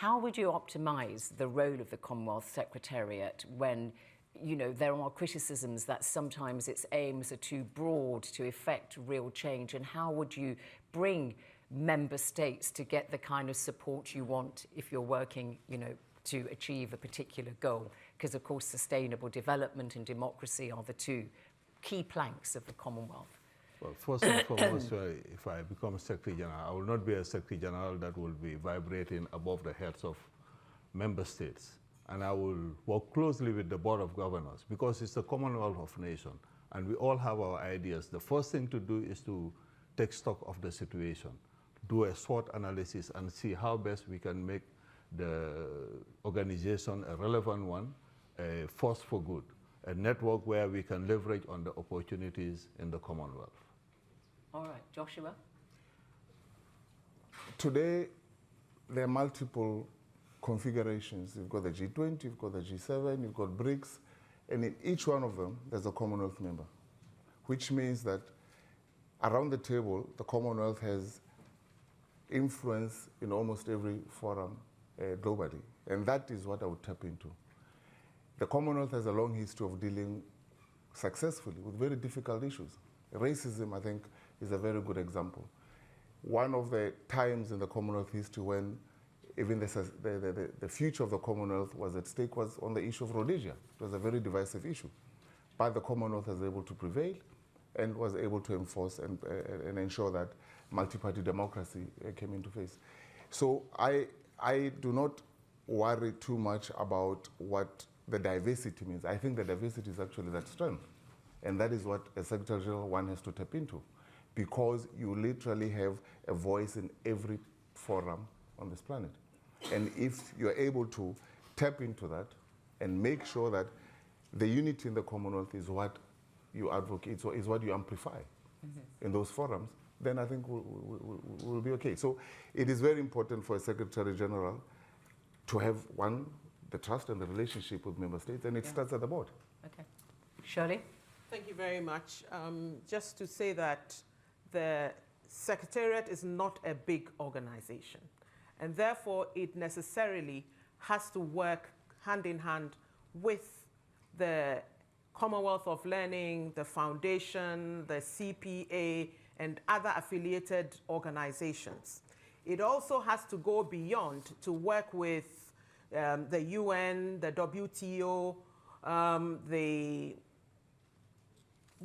how would you optimise the role of the Commonwealth Secretariat when, you know, there are criticisms that sometimes its aims are too broad to effect real change? And how would you bring member states to get the kind of support you want if you're working, you know, to achieve a particular goal? Because, of course, sustainable development and democracy are the two key planks of the Commonwealth. Well, first and foremost, if I become Secretary General, I will not be a Secretary General that will be vibrating above the heads of member states. And I will work closely with the Board of Governors because it's the Commonwealth of Nations and we all have our ideas. The first thing to do is to take stock of the situation, do a SWOT analysis and see how best we can make the organization a relevant one, a force for good, a network where we can leverage on the opportunities in the Commonwealth. All right, Joshua? Today, there are multiple configurations. You've got the G20, you've got the G7, you've got BRICS, and in each one of them, there's a Commonwealth member, which means that around the table, the Commonwealth has influence in almost every forum globally, and that is what I would tap into. The Commonwealth has a long history of dealing successfully with very difficult issues. Racism, I think, is a very good example. One of the times in the Commonwealth history when even the future of the Commonwealth was at stake was on the issue of Rhodesia. It was a very divisive issue. But the Commonwealth was able to prevail and was able to enforce and ensure that multi-party democracy came into face. So I do not worry too much about what the diversity means. I think the diversity is actually that strength. And that is what a Secretary General one has to tap into, because you literally have a voice in every forum on this planet. And if you're able to tap into that and make sure that the unity in the Commonwealth is what you advocate, so is what you amplify in those forums, then I think we'll be okay. So it is very important for a Secretary General to have, one, the trust and the relationship with member states, and it starts at the board. Okay. Shirley? Thank you very much. Just to say that the Secretariat is not a big organization, and therefore it necessarily has to work hand in hand with the Commonwealth of Learning, the Foundation, the CPA, and other affiliated organizations. It also has to go beyond to work with the UN, the WTO, the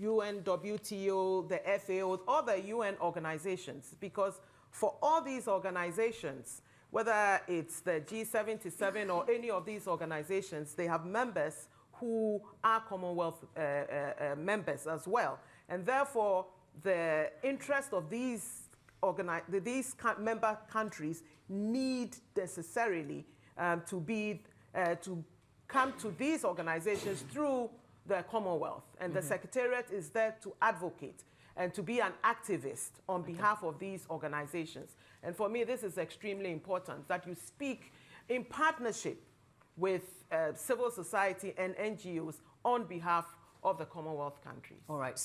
UN, WTO, the FAO, all the UN organizations, because for all these organizations, whether it's the G77 or any of these organizations, they have members who are Commonwealth members as well. And therefore, the interest of these member countries need necessarily to come to these organizations through the Commonwealth. And the Secretariat is there to advocate and to be an activist on behalf of these organizations. And for me, this is extremely important, that you speak in partnership with civil society and NGOs on behalf of the Commonwealth countries. All right.